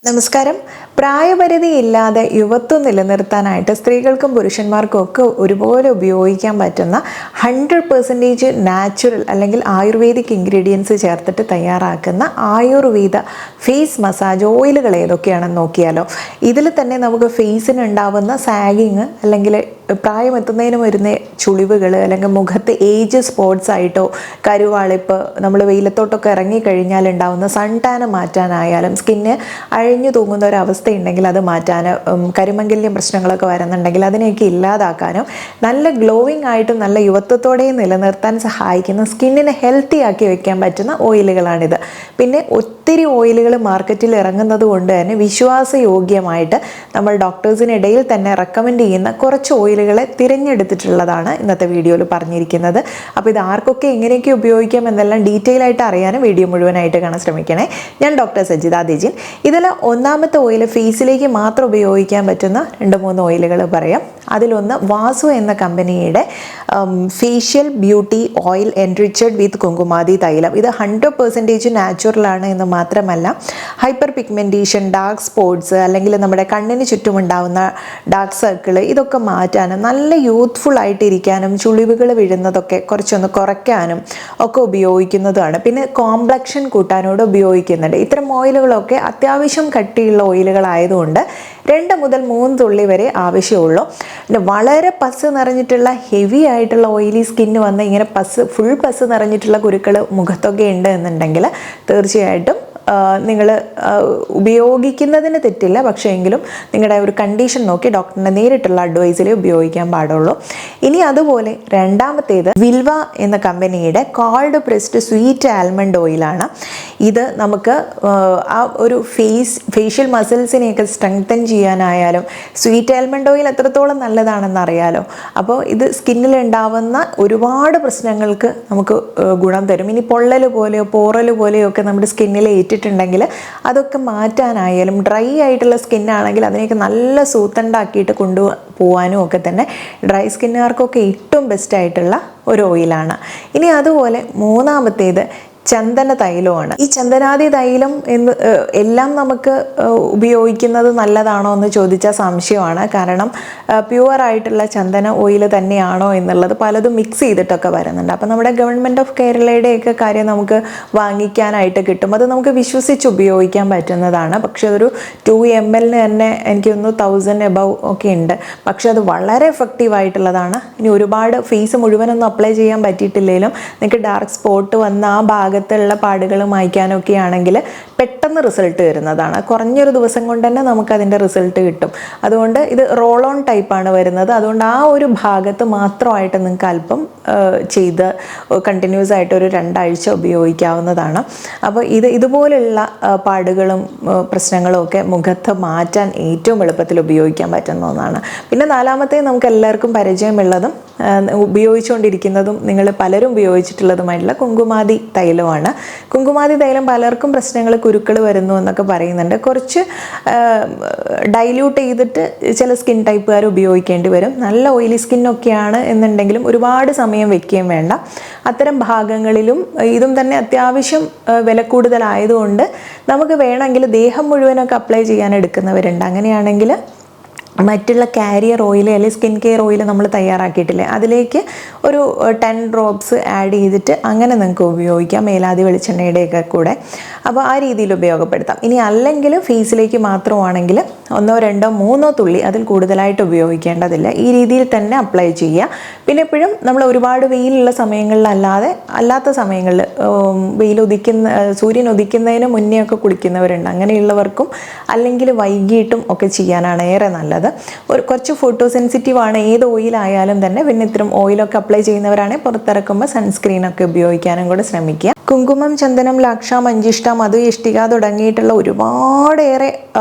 നമസ്കാരം. പ്രായപരിധിയില്ലാതെ യുവത്വം നിലനിർത്താനായിട്ട് സ്ത്രീകൾക്കും പുരുഷന്മാർക്കും ഒക്കെ ഒരുപോലെ ഉപയോഗിക്കാൻ പറ്റുന്ന 100% നാച്ചുറൽ അല്ലെങ്കിൽ ആയുർവേദിക് ഇൻഗ്രീഡിയൻസ് ചേർത്തിട്ട് തയ്യാറാക്കുന്ന ആയുർവേദ ഫേസ് മസാജ് ഓയിലുകൾ ഏതൊക്കെയാണെന്ന് നോക്കിയാലോ. ഇതിൽ തന്നെ നമുക്ക് ഫേസിന് ഉണ്ടാവുന്ന സാഗിങ് അല്ലെങ്കിൽ പ്രായമെത്തുന്നതിന് വരുന്ന ചുളിവുകൾ അല്ലെങ്കിൽ മുഖത്ത് ഏജ് സ്പോട്ട്സ് ആയിട്ടോ കരുവാളിപ്പ് നമ്മൾ വെയിലത്തോട്ടൊക്കെ ഇറങ്ങിക്കഴിഞ്ഞാൽ ഉണ്ടാവുന്ന സൺ ടാന് മാറ്റാനായാലും സ്കിന്ന് അഴിഞ്ഞു തൂങ്ങുന്ന ഒരു അവസ്ഥ ഉണ്ടെങ്കിൽ അത് മാറ്റാനും കരിമംഗല്യം പ്രശ്നങ്ങളൊക്കെ വരുന്നുണ്ടെങ്കിൽ അതിനെയൊക്കെ ഇല്ലാതാക്കാനും നല്ല ഗ്ലോയിങ് ആയിട്ടും നല്ല യുവത്വത്തോടെയും നിലനിർത്താൻ സഹായിക്കുന്ന സ്കിന്നിനെ ഹെൽത്തി ആക്കി വെക്കാൻ പറ്റുന്ന ഓയിലുകളാണിത്. പിന്നെ ഒത്തിരി ഓയിലുകൾ മാർക്കറ്റിൽ ഇറങ്ങുന്നത് കൊണ്ട് തന്നെ വിശ്വാസയോഗ്യമായിട്ട് നമ്മൾ ഡോക്ടേഴ്സിനിടയിൽ തന്നെ റെക്കമെൻഡ് ചെയ്യുന്ന കുറച്ച് ഓയിലുകളെ തിരഞ്ഞെടുത്തിട്ടുള്ളതാണ് ഇന്നത്തെ വീഡിയോയിൽ പറഞ്ഞിരിക്കുന്നത്. അപ്പോൾ ഇത് ആർക്കൊക്കെ എങ്ങനെയൊക്കെ ഉപയോഗിക്കാം എന്നെല്ലാം ഡീറ്റെയിൽ ആയിട്ട് അറിയാനും വീഡിയോ മുഴുവനായിട്ട് കാണാൻ ശ്രമിക്കണേ. ഞാൻ ഡോക്ടർ സജിത ദേജിൻ. ഇതിൽ ഒന്നാമത്തെ ഓയിൽ ഫേസിലേക്ക് മാത്രം ഉപയോഗിക്കാൻ പറ്റുന്ന 2-3 ഓയിലുകൾ പറയാം. അതിലൊന്ന് വാസു എന്ന കമ്പനിയുടെ ഫേഷ്യൽ ബ്യൂട്ടി ഓയിൽ എൻറിച്ചഡ് വിത്ത് കുങ്കുമാതി തൈലം. ഇത് 100% നാച്ചുറലാണ് എന്ന് മാത്രമല്ല ഹൈപ്പർ പിഗ്മെൻറ്റേഷൻ, ഡാർക്ക് സ്പോട്ട്സ് അല്ലെങ്കിൽ നമ്മുടെ കണ്ണിന് ചുറ്റുമുണ്ടാവുന്ന ഡാർക്ക് സർക്കിൾ ഇതൊക്കെ മാറ്റാനും നല്ല യൂത്ത്ഫുൾ ആയിട്ടിരിക്കാനും ചുളിവുകൾ വീഴുന്നതൊക്കെ കുറച്ചൊന്ന് കുറയ്ക്കാനും ഒക്കെ ഉപയോഗിക്കുന്നതാണ്. പിന്നെ കോംപ്ലക്ഷൻ കൂട്ടാനോട് ഉപയോഗിക്കുന്നുണ്ട്. ഇത്തരം ഓയിലുകളൊക്കെ അത്യാവശ്യം കട്ടിയുള്ള ഓയിലുകളായതുകൊണ്ട് 2 മുതൽ 3 തുള്ളി വരെ ആവശ്യമുള്ളൂ. പിന്നെ വളരെ പസ് നിറഞ്ഞിട്ടുള്ള ഹെവി ആയിട്ടുള്ള ഓയിലി സ്കിന്ന് വന്ന് ഇങ്ങനെ ഫുൾ പസ് നിറഞ്ഞിട്ടുള്ള കുരുക്കൾ മുഖത്തൊക്കെ ഉണ്ട് എന്നുണ്ടെങ്കിൽ തീർച്ചയായിട്ടും നിങ്ങൾ ഉപയോഗിക്കുന്നതിന് തെറ്റില്ല. പക്ഷേ എങ്കിലും നിങ്ങളുടെ ഒരു കണ്ടീഷൻ നോക്കി ഡോക്ടറിൻ്റെ നേരിട്ടുള്ള അഡ്വൈസിൽ ഉപയോഗിക്കാൻ പാടുള്ളൂ. ഇനി അതുപോലെ രണ്ടാമത്തേത് വിൽവ എന്ന കമ്പനിയുടെ കോൾഡ് പ്രസ്ഡ് സ്വീറ്റ് ആൽമണ്ട് ഓയിലാണ്. ഇത് നമുക്ക് ആ ഒരു ഫേഷ്യൽ മസിൽസിനെയൊക്കെ സ്ട്രെങ്തൻ ചെയ്യാനായാലും സ്വീറ്റ് ആൽമണ്ട് ഓയിൽ എത്രത്തോളം നല്ലതാണെന്ന് അറിയാലോ. അപ്പോൾ ഇത് സ്കിന്നിൽ ഉണ്ടാവുന്ന ഒരുപാട് പ്രശ്നങ്ങൾക്ക് നമുക്ക് ഗുണം തരും. ഇനി പൊള്ളൽ പോലെയോ പോറൽ പോലെയോ ഒക്കെ നമ്മുടെ സ്കിന്നിൽ ിട്ടുണ്ടെങ്കിൽ അതൊക്കെ മാറ്റാനായാലും ഡ്രൈ ആയിട്ടുള്ള സ്കിന്നാണെങ്കിൽ അതിനെയൊക്കെ നല്ല സൂത്തണ്ടാക്കിയിട്ട് കൊണ്ടുപോകാനും ഒക്കെ തന്നെ ഡ്രൈ സ്കിന്നുകാർക്കൊക്കെ ഏറ്റവും ബെസ്റ്റ് ആയിട്ടുള്ള ഒരു ഓയിലാണ്. ഇനി അതുപോലെ മൂന്നാമത്തേത് ചന്ദന തൈലമാണ്. ഈ ചന്ദനാദി തൈലം എല്ലാം നമുക്ക് ഉപയോഗിക്കുന്നത് നല്ലതാണോ എന്ന് ചോദിച്ചാൽ സംശയമാണ്. കാരണം പ്യുവറായിട്ടുള്ള ചന്ദന ഓയിൽ തന്നെയാണോ എന്നുള്ളത് പലതും മിക്സ് ചെയ്തിട്ടൊക്കെ വരുന്നുണ്ട്. അപ്പം നമ്മുടെ ഗവൺമെൻറ് ഓഫ് കേരളയുടെയൊക്കെ കാര്യം നമുക്ക് വാങ്ങിക്കാനായിട്ട് കിട്ടും. അത് നമുക്ക് വിശ്വസിച്ച് ഉപയോഗിക്കാൻ പറ്റുന്നതാണ്. പക്ഷെ അതൊരു 2 ml തന്നെ എനിക്ക് തോന്നുന്നു 1000 എബവ് ഒക്കെ ഉണ്ട്. പക്ഷെ അത് വളരെ എഫക്റ്റീവ് ആയിട്ടുള്ളതാണ്. ഇനി ഒരുപാട് ഫേസ് മുഴുവനൊന്നും അപ്ലൈ ചെയ്യാൻ പറ്റിയിട്ടില്ലെങ്കിലും നിങ്ങൾക്ക് ഡാർക്ക് സ്പോട്ട് വന്ന ആ ഭാഗത്തുള്ള പാടുകൾ മായ്ക്കാനൊക്കെ ആണെങ്കിൽ പെട്ടെന്ന് റിസൾട്ട് വരുന്നതാണ്. കുറഞ്ഞൊരു ദിവസം കൊണ്ട് തന്നെ നമുക്കതിൻ്റെ റിസൾട്ട് കിട്ടും. അതുകൊണ്ട് ഇത് റോൾ ഓൺ ടൈപ്പാണ് വരുന്നത്. അതുകൊണ്ട് ആ ഒരു ഭാഗത്ത് മാത്രമായിട്ട് നിങ്ങൾക്ക് അല്പം ചെയ്ത് കണ്ടിന്യൂസ് ആയിട്ട് ഒരു 2 ആഴ്ച ഉപയോഗിക്കാവുന്നതാണ്. അപ്പോൾ ഇതുപോലുള്ള പാടുകളും പ്രശ്നങ്ങളും ഒക്കെ മുഖത്ത് മാറ്റാൻ ഏറ്റവും എളുപ്പത്തിൽ ഉപയോഗിക്കാൻ പറ്റുന്ന ഒന്നാണ്. പിന്നെ നാലാമത്തെ നമുക്ക് എല്ലാവർക്കും പരിചയമുള്ളതും ഉപയോഗിച്ചുകൊണ്ടിരിക്കുന്നതും നിങ്ങൾ പലരും ഉപയോഗിച്ചിട്ടുള്ളതുമായിട്ടുള്ള കുങ്കുമാതി തൈലമാണ്. കുങ്കുമാതി തൈലം പലർക്കും പ്രശ്നങ്ങൾ കുരുക്കൾ വരുന്നു എന്നൊക്കെ പറയുന്നുണ്ട്. കുറച്ച് ഡൈല്യൂട്ട് ചെയ്തിട്ട് ചില സ്കിൻ ടൈപ്പുകാർ ഉപയോഗിക്കേണ്ടി വരും. നല്ല ഓയിലി സ്കിന്നൊക്കെയാണ് എന്നുണ്ടെങ്കിലും ഒരുപാട് സമയം വെക്കുകയും വേണ്ട. അത്തരം ഭാഗങ്ങളിലും ഇതും തന്നെ അത്യാവശ്യം വില കൂടുതലായതുകൊണ്ട് നമുക്ക് വേണമെങ്കിൽ ദേഹം മുഴുവനൊക്കെ അപ്ലൈ ചെയ്യാൻ എടുക്കുന്നവരുണ്ട്. അങ്ങനെയാണെങ്കിൽ മറ്റുള്ള കാരിയർ ഓയിൽ അല്ലെങ്കിൽ സ്കിൻ കെയർ ഓയിൽ നമ്മൾ തയ്യാറാക്കിയിട്ടില്ലേ അതിലേക്ക് ഒരു 10 ഡ്രോപ്സ് ആഡ് ചെയ്തിട്ട് അങ്ങനെ നിങ്ങൾക്ക് ഉപയോഗിക്കാം, മേലാതി വെളിച്ചെണ്ണയുടെയൊക്കെ കൂടെ. അപ്പോൾ ആ രീതിയിൽ ഉപയോഗപ്പെടുത്താം. ഇനി അല്ലെങ്കിൽ ഫേസിലേക്ക് മാത്രമാണെങ്കിൽ 1, 2, 3 തുള്ളി അതിൽ കൂടുതലായിട്ട് ഉപയോഗിക്കേണ്ടതില്ല. ഈ രീതിയിൽ തന്നെ അപ്ലൈ ചെയ്യുക. പിന്നെ എപ്പോഴും നമ്മൾ ഒരുപാട് വെയിലുള്ള സമയങ്ങളിലല്ലാതെ അല്ലാത്ത സമയങ്ങളിൽ സൂര്യൻ ഉദിക്കുന്നതിന് മുന്നേ ഒക്കെ കുളിക്കുന്നവരുണ്ട്. അങ്ങനെയുള്ളവർക്കും അല്ലെങ്കിൽ വൈകിട്ടും ഒക്കെ ചെയ്യാനാണ് ഏറെ നല്ലത്. കുറച്ച് ഫോട്ടോ സെൻസിറ്റീവ് ആണ് ഏത് ഓയിലായാലും തന്നെ. പിന്നെ ഇത്തരം ഓയിലൊക്കെ അപ്ലൈ ചെയ്യുന്നവരാണെങ്കിൽ പുറത്തിറക്കുമ്പോൾ സൺസ്ക്രീനൊക്കെ ഉപയോഗിക്കാനും കൂടെ ശ്രമിക്കുക. കുങ്കുമം, ചന്ദനം, ലാക്ഷ, മഞ്ചിഷ്ട, മധു, ഇഷ്ടിക തുടങ്ങിയിട്ടുള്ള ഒരുപാടേറെ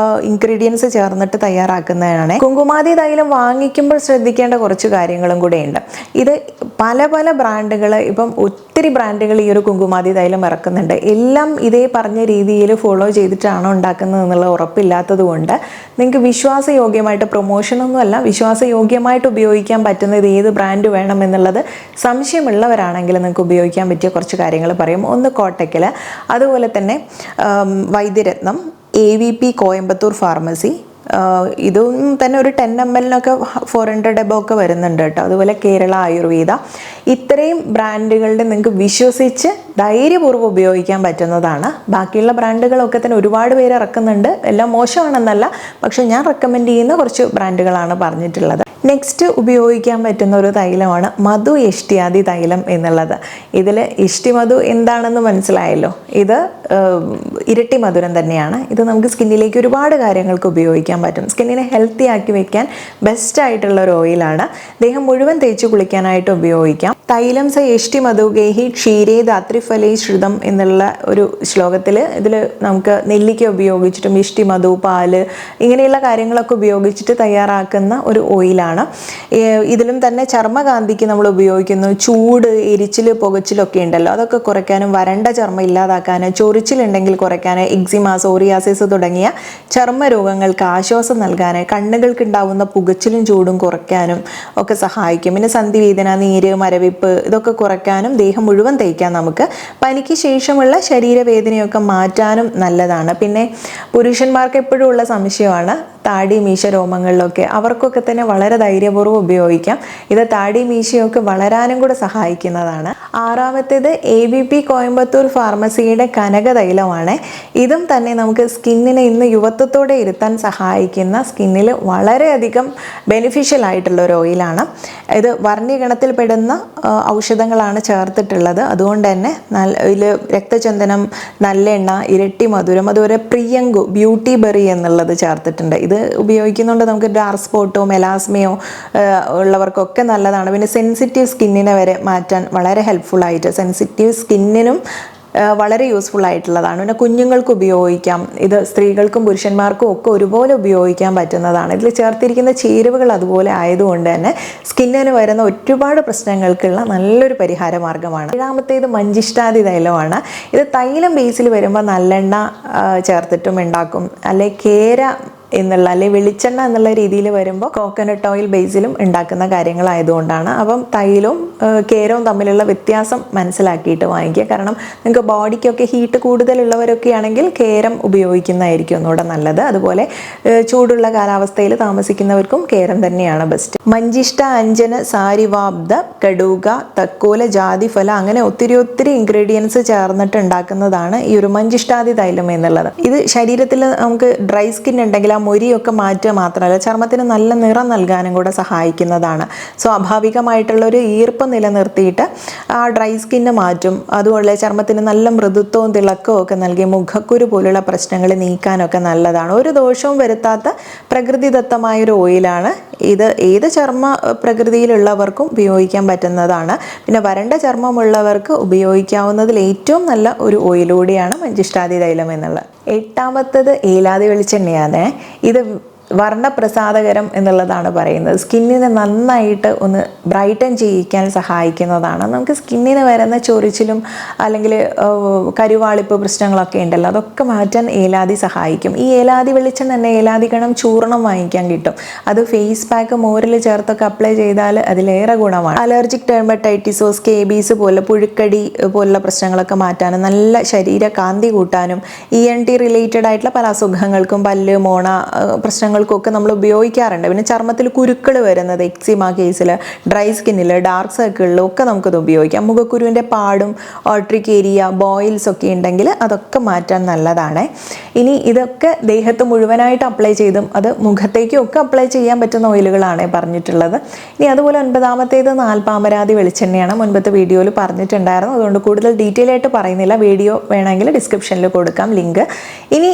ഇൻഗ്രീഡിയൻസ് ചേർന്നിട്ട് തയ്യാറാക്കുന്നതാണ്. കുങ്കുമാതി തൈലം വാങ്ങിക്കുമ്പോൾ ശ്രദ്ധിക്കേണ്ട കുറച്ച് കാര്യങ്ങളും കൂടെയുണ്ട്. ഇത് പല ബ്രാൻഡുകൾ, ഇപ്പം ഒത്തിരി ബ്രാൻഡുകൾ ഈ ഒരു കുങ്കുമാതി തൈലം ഇറക്കുന്നുണ്ട്. എല്ലാം ഇതേ പറഞ്ഞ രീതിയിൽ ഫോളോ ചെയ്തിട്ടാണോ ഉണ്ടാക്കുന്നത് എന്നുള്ള ഉറപ്പില്ലാത്തത് കൊണ്ട് നിങ്ങൾക്ക് വിശ്വാസയോഗ്യമായിട്ട്, പ്രൊമോഷനൊന്നുമല്ല, വിശ്വാസയോഗ്യമായിട്ട് ഉപയോഗിക്കാൻ പറ്റുന്നത് ഏത് ബ്രാൻഡ് വേണം എന്നുള്ളത് സംശയമുള്ളവരാണെങ്കിൽ നിങ്ങൾക്ക് ഉപയോഗിക്കാൻ പറ്റിയ കുറച്ച് കാര്യങ്ങൾ പറയും. ഒന്ന് കോട്ടക്കൽ, അതുപോലെ തന്നെ വൈദ്യരത്നം, AVP കോയമ്പത്തൂർ ഫാർമസി. ഇതും തന്നെ ഒരു 10 ml 400 എബോ ഒക്കെ വരുന്നുണ്ട് കേട്ടോ. അതുപോലെ കേരള ആയുർവേദ. ഇത്രയും ബ്രാൻഡുകളുടെ നിങ്ങൾക്ക് വിശ്വസിച്ച് ധൈര്യപൂർവ്വം ഉപയോഗിക്കാൻ പറ്റുന്നതാണ്. ബാക്കിയുള്ള ബ്രാൻഡുകളൊക്കെ തന്നെ ഒരുപാട് പേര് ഇറക്കുന്നുണ്ട്, എല്ലാം മോശമാണെന്നല്ല, പക്ഷെ ഞാൻ റെക്കമെൻഡ് ചെയ്യുന്ന കുറച്ച് ബ്രാൻഡുകളാണ് പറഞ്ഞിട്ടുള്ളത്. നെക്സ്റ്റ് ഉപയോഗിക്കാൻ പറ്റുന്ന ഒരു തൈലമാണ് മധു യഷ്ടിയാദി തൈലം എന്നുള്ളത്. ഇതിൽ ഇഷ്ടിമധു എന്താണെന്ന് മനസ്സിലായല്ലോ. ഇത് ഇരട്ടി മധുരം തന്നെയാണ്. ഇത് നമുക്ക് സ്കിന്നിലേക്ക് ഒരുപാട് കാര്യങ്ങൾക്ക് ഉപയോഗിക്കാൻ പറ്റും. സ്കിന്നിനെ ഹെൽത്തി ആക്കി വെക്കാൻ ബെസ്റ്റ് ആയിട്ടുള്ള ഒരു ഓയിലാണ്. ദേഹം മുഴുവൻ തേച്ച് കുളിക്കാനായിട്ട് ഉപയോഗിക്കാം. തൈലം സ യഷ്ടി മധു ഗേഹി ക്ഷീരേ ധാത്രിഫലേ ശ്രുതം എന്നുള്ള ഒരു ശ്ലോകത്തിൽ ഇതിൽ നമുക്ക് നെല്ലിക്ക ഉപയോഗിച്ചിട്ടും ഇഷ്ടി മധു, പാല്, ഇങ്ങനെയുള്ള കാര്യങ്ങളൊക്കെ ഉപയോഗിച്ചിട്ട് തയ്യാറാക്കുന്ന ഒരു ഓയിലാണ്. ഇതിലും തന്നെ ചർമ്മകാന്തിക്ക് നമ്മൾ ഉപയോഗിക്കുന്നു. ചൂട്, എരിച്ചിൽ, പുകച്ചിലൊക്കെ ഉണ്ടല്ലോ, അതൊക്കെ കുറയ്ക്കാനും വരണ്ട ചർമ്മം ഇല്ലാതാക്കാനും ചൊറിച്ചിലുണ്ടെങ്കിൽ കുറയ്ക്കാൻ, എക്സിമ, സോറിയാസിസ് തുടങ്ങിയ ചർമ്മ രോഗങ്ങൾക്ക് ആശ്വാസം നൽകാൻ, കണ്ണുകൾക്ക് ഉണ്ടാവുന്ന പുകച്ചിലും ചൂടും കുറയ്ക്കാനും ഒക്കെ സഹായിക്കും. പിന്നെ സന്ധിവേദന, നീര്, മരവിപ്പ് ഇതൊക്കെ കുറയ്ക്കാനും ദേഹം മുഴുവൻ തേക്കാൻ നമുക്ക്. പനിക്ക് ശേഷമുള്ള ശരീരവേദനയൊക്കെ മാറ്റാനും നല്ലതാണ്. പിന്നെ പുരുഷന്മാർക്ക് എപ്പോഴും ഉള്ള സംശയമാണ് താടി മീശ രോമങ്ങളിലൊക്കെ, അവർക്കൊക്കെ തന്നെ വളരെ ധൈര്യപൂർവ്വം ഉപയോഗിക്കാം. ഇത് താടി മീശയൊക്കെ വളരാനും കൂടെ സഹായിക്കുന്നതാണ്. ആറാമത്തേത് AVP കോയമ്പത്തൂർ ഫാർമസിയുടെ കനക തൈലമാണ്. ഇതും തന്നെ നമുക്ക് സ്കിന്നിനെ ഇന്ന് യുവത്വത്തോടെ ഇരുത്താൻ സഹായിക്കുന്ന, സ്കിന്നിൽ വളരെയധികം ബെനിഫിഷ്യൽ ആയിട്ടുള്ള ഒരു ഓയിലാണ്. ഇത് വർണ്ണിഗണത്തിൽപ്പെടുന്ന ഔഷധങ്ങളാണ് ചേർത്തിട്ടുള്ളത്. അതുകൊണ്ട് തന്നെ ഇതിൽ രക്തചന്ദനം, നല്ലെണ്ണ, ഇരട്ടി മധുരം, അതുപോലെ പ്രിയങ്കു, ബ്യൂട്ടി ബെറി എന്നുള്ളത് ചേർത്തിട്ടുണ്ട്. ഇത് ഉപയോഗിക്കുന്നുണ്ട് നമുക്ക് ഡാർക്ക് സ്പോട്ടോ മെലാസ്മയോ ഉള്ളവർക്കൊക്കെ നല്ലതാണ്. പിന്നെ സെൻസിറ്റീവ് സ്കിന്നിനെ വരെ മാറ്റാൻ വളരെ ഹെൽപ്ഫുൾ ആയിട്ട്, സെൻസിറ്റീവ് സ്കിന്നിനും വളരെ യൂസ്ഫുൾ ആയിട്ടുള്ളതാണ്. പിന്നെ കുഞ്ഞുങ്ങൾക്ക് ഉപയോഗിക്കാം. ഇത് സ്ത്രീകൾക്കും പുരുഷന്മാർക്കും ഒക്കെ ഒരുപോലെ ഉപയോഗിക്കാൻ പറ്റുന്നതാണ്. ഇതിൽ ചേർത്തിരിക്കുന്ന ചേരുവകൾ അതുപോലെ ആയതുകൊണ്ട് തന്നെ സ്കിന്നിന് വരുന്ന ഒരുപാട് പ്രശ്നങ്ങൾക്കുള്ള നല്ലൊരു പരിഹാര മാർഗ്ഗമാണ്. ഏഴാമത്തേത് മഞ്ചിഷ്ടാദി തൈലമാണ്. ഇത് തൈലം ബേസിൽ വരുമ്പോൾ നല്ലെണ്ണ ചേർത്തിട്ടും ഉണ്ടാക്കും, അല്ലെ കേര എന്നുള്ള, അല്ലെങ്കിൽ വെളിച്ചെണ്ണ എന്നുള്ള രീതിയിൽ വരുമ്പോൾ കോക്കനട്ട് ഓയിൽ ബേസിലും ഉണ്ടാക്കുന്ന കാര്യങ്ങളായതുകൊണ്ടാണ്. അപ്പം തൈലവും കേരവും തമ്മിലുള്ള വ്യത്യാസം മനസ്സിലാക്കിയിട്ട് വാങ്ങിക്കുക. കാരണം നിങ്ങൾക്ക് ബോഡിക്കൊക്കെ ഹീറ്റ് കൂടുതലുള്ളവരൊക്കെ ആണെങ്കിൽ കേരം ഉപയോഗിക്കുന്നതായിരിക്കും ഒന്നുകൂടെ നല്ലത്. അതുപോലെ ചൂടുള്ള കാലാവസ്ഥയിൽ താമസിക്കുന്നവർക്കും കേരം തന്നെയാണ് ബെസ്റ്റ്. മഞ്ചിഷ്ട, അഞ്ജന, സാരിവാബ്ദ, കടൂക, തക്കോല, ജാതിഫല, അങ്ങനെ ഒത്തിരി ഇൻഗ്രീഡിയൻസ് ചേർന്നിട്ട് ഉണ്ടാക്കുന്നതാണ് ഈ ഒരു മഞ്ചിഷ്ടാദി തൈലം എന്നുള്ളത്. ഇത് ശരീരത്തിൽ നമുക്ക് ഡ്രൈ സ്കിൻ ഉണ്ടെങ്കിൽ ആ മൊരിയൊക്കെ മാറ്റുക മാത്രമല്ല ചർമ്മത്തിന് നല്ല നിറം നൽകാനും കൂടെ സഹായിക്കുന്നതാണ്. സ്വാഭാവികമായിട്ടുള്ളൊരു ഈർപ്പം നിലനിർത്തിയിട്ട് ആ ഡ്രൈ സ്കിന്ന് മാറ്റും. അതുപോലെ ചർമ്മത്തിന് നല്ല മൃദുത്വവും തിളക്കവും ഒക്കെ നൽകി മുഖക്കുരു പോലുള്ള പ്രശ്നങ്ങൾ നീക്കാനൊക്കെ നല്ലതാണ്. ഒരു ദോഷവും വരുത്താത്ത പ്രകൃതിദത്തമായൊരു ഓയിലാണ് ഇത്. ഏത് ചർമ്മ പ്രകൃതിയിലുള്ളവർക്കും ഉപയോഗിക്കാൻ പറ്റുന്നതാണ്. പിന്നെ വരണ്ട ചർമ്മമുള്ളവർക്ക് ഉപയോഗിക്കാവുന്നതിൽ ഏറ്റവും നല്ല ഒരു ഓയിലൂടെയാണ് മഞ്ചിഷ്ടാദി തൈലം എന്നുള്ളത്. എട്ടാമത്തത് ഏലാദി വെളിച്ചെണ്ണയാണ്. ഇത് വർണ്ണപ്രസാദകരം എന്നുള്ളതാണ് പറയുന്നത്. സ്കിന്നിനെ നന്നായിട്ട് ഒന്ന് ബ്രൈറ്റൻ ചെയ്യിക്കാൻ സഹായിക്കുന്നതാണ്. നമുക്ക് സ്കിന്നിന് വരുന്ന ചൊറിച്ചിലും അല്ലെങ്കിൽ കരുവാളിപ്പ് പ്രശ്നങ്ങളൊക്കെ ഉണ്ടല്ലോ, അതൊക്കെ മാറ്റാൻ ഏലാദി സഹായിക്കും. ഈ ഏലാദി വെളിച്ചെണ്ണ തന്നെ ഏലാദി ഗണം ചൂർണം വാങ്ങിക്കാൻ കിട്ടും. അത് ഫേസ് പാക്ക് മോരിൽ ചേർത്തൊക്കെ അപ്ലൈ ചെയ്താൽ അതിലേറെ ഗുണമാണ്. അലർജിക് ഡെർമറ്റൈറ്റിസോ, സ്കേബീസ് പോലെ പുഴുക്കടി പോലുള്ള പ്രശ്നങ്ങളൊക്കെ മാറ്റാനും നല്ല ശരീര കാന്തി കൂട്ടാനും ENT റിലേറ്റഡ് ആയിട്ടുള്ള പല അസുഖങ്ങൾക്കും, പല്ല്, മോണ പ്രശ്നങ്ങൾക്കൊക്കെ നമ്മൾ ഉപയോഗിക്കാറുണ്ട്. പിന്നെ ചർമ്മത്തിൽ കുരുക്കൾ വരുന്നത് എക്സിമ കേസിൽ, ഡ്രൈ സ്കിന്നിൽ, ഡാർക്ക് സർക്കിളിലും ഒക്കെ നമുക്കത് ഉപയോഗിക്കാം. മുഖക്കുരുവിൻ്റെ പാടും, ഓട്രിക് ഏരിയ, ബോയിൽസ് ഒക്കെ ഉണ്ടെങ്കിൽ അതൊക്കെ മാറ്റാൻ നല്ലതാണ്. ഇനി ഇതൊക്കെ ദേഹത്ത് മുഴുവനായിട്ട് അപ്ലൈ ചെയ്തും അത് മുഖത്തേക്കും ഒക്കെ അപ്ലൈ ചെയ്യാൻ പറ്റുന്ന ഓയിലുകളാണ് പറഞ്ഞിട്ടുള്ളത്. ഇനി അതുപോലെ 9ാമത്തേത് നാൽപ്പാമരാതി വെളിച്ചെണ്ണയാണ്. മുൻപത്തെ വീഡിയോയിൽ പറഞ്ഞിട്ടുണ്ടായിരുന്നു, അതുകൊണ്ട് കൂടുതൽ ഡീറ്റെയിൽ ആയിട്ട് പറയുന്നില്ല. വീഡിയോ വേണമെങ്കിൽ ഡിസ്ക്രിപ്ഷനിൽ കൊടുക്കാം ലിങ്ക്. ഇനി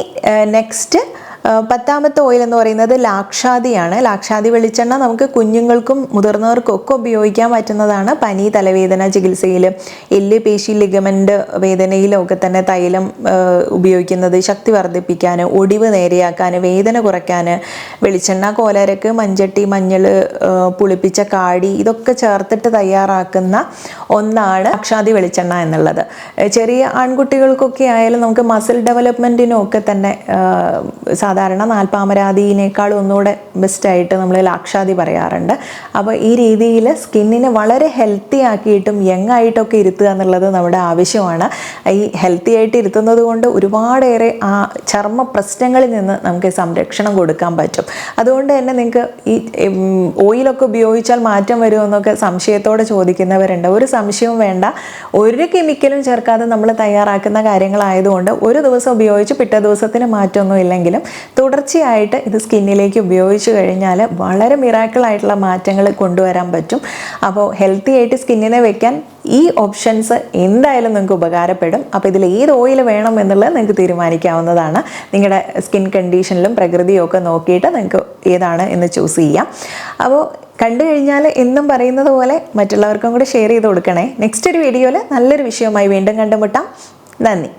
നെക്സ്റ്റ് 10ാമത്തെ ഓയിൽ എന്ന് പറയുന്നത് ലാക്ഷാദിയാണ്. ലാക്ഷാദി വെളിച്ചെണ്ണ നമുക്ക് കുഞ്ഞുങ്ങൾക്കും മുതിർന്നവർക്കും ഒക്കെ ഉപയോഗിക്കാൻ പറ്റുന്നതാണ്. പനി, തലവേദന ചികിത്സയിൽ, എല്ല്, പേശി, ലിഗമെന്റ് വേദനയിലും ഒക്കെ തന്നെ തൈലം ഉപയോഗിക്കുന്നത് ശക്തി വർദ്ധിപ്പിക്കാൻ, ഒടിവ് നേരെയാക്കാൻ, വേദന കുറയ്ക്കാൻ. വെളിച്ചെണ്ണ, കോലരക്ക്, മഞ്ചട്ടി, മഞ്ഞൾ, പുളിപ്പിച്ച കാടി ഇതൊക്കെ ചേർത്തിട്ട് തയ്യാറാക്കുന്ന ഒന്നാണ് ലാക്ഷാദി വെളിച്ചെണ്ണ എന്നുള്ളത്. ചെറിയ ആൺകുട്ടികൾക്കൊക്കെ ആയാലും നമുക്ക് മസിൽ ഡെവലപ്മെൻറ്റിനും ഒക്കെ തന്നെ സാധാരണ നാൽപ്പാമരാതിനേക്കാളും ഒന്നുകൂടെ ബെസ്റ്റായിട്ട് നമ്മൾ ലാക്ഷാതി പറയാറുണ്ട്. അപ്പോൾ ഈ രീതിയിൽ സ്കിന്നിനെ വളരെ ഹെൽത്തി ആക്കിയിട്ടും യങ് ആയിട്ടൊക്കെ ഇരുത്തുക എന്നുള്ളത് നമ്മുടെ ആവശ്യമാണ്. ഈ ഹെൽത്തി ആയിട്ട് ഇരുത്തുന്നത് കൊണ്ട് ഒരുപാടേറെ ആ ചർമ്മ പ്രശ്നങ്ങളിൽ നിന്ന് നമുക്ക് സംരക്ഷണം കൊടുക്കാൻ പറ്റും. അതുകൊണ്ട് തന്നെ നിങ്ങൾക്ക് ഈ ഓയിലൊക്കെ ഉപയോഗിച്ചാൽ മാറ്റം വരുമെന്നൊക്കെ സംശയത്തോടെ ചോദിക്കുന്നവരുണ്ട്. ഒരു സംശയവും വേണ്ട. ഒരു കെമിക്കലും ചേർക്കാതെ നമ്മൾ തയ്യാറാക്കുന്ന കാര്യങ്ങളായതുകൊണ്ട് ഒരു ദിവസം ഉപയോഗിച്ച് പിറ്റേ ദിവസത്തിന് മാറ്റമൊന്നും ഇല്ലെങ്കിലും തുടർച്ചയായിട്ട് ഇത് സ്കിന്നിലേക്ക് ഉപയോഗിച്ച് കഴിഞ്ഞാൽ വളരെ മിറാക്കിൾ ആയിട്ടുള്ള മാറ്റങ്ങൾ കൊണ്ടുവരാൻ പറ്റും. അപ്പോൾ ഹെൽത്തി ആയിട്ട് സ്കിന്നിനെ വെക്കാൻ ഈ ഓപ്ഷൻസ് എന്തായാലും നിങ്ങൾക്ക് ഉപകാരപ്പെടും. അപ്പോൾ ഇതിൽ ഏത് ഓയിൽ വേണം എന്നുള്ളത് നിങ്ങൾക്ക് തീരുമാനിക്കാവുന്നതാണ്. നിങ്ങളുടെ സ്കിൻ കണ്ടീഷനിലും പ്രകൃതിയും ഒക്കെ നോക്കിയിട്ട് നിങ്ങൾക്ക് ഏതാണ് എന്ന് ചൂസ് ചെയ്യാം. അപ്പോൾ കണ്ടു കഴിഞ്ഞാൽ എന്നും പറയുന്നത് പോലെ മറ്റുള്ളവർക്കും കൂടെ ഷെയർ ചെയ്ത് കൊടുക്കണേ. നെക്സ്റ്റ് ഒരു വീഡിയോയിൽ നല്ലൊരു വിഷയവുമായി വീണ്ടും കണ്ടുമുട്ടാം. നന്ദി.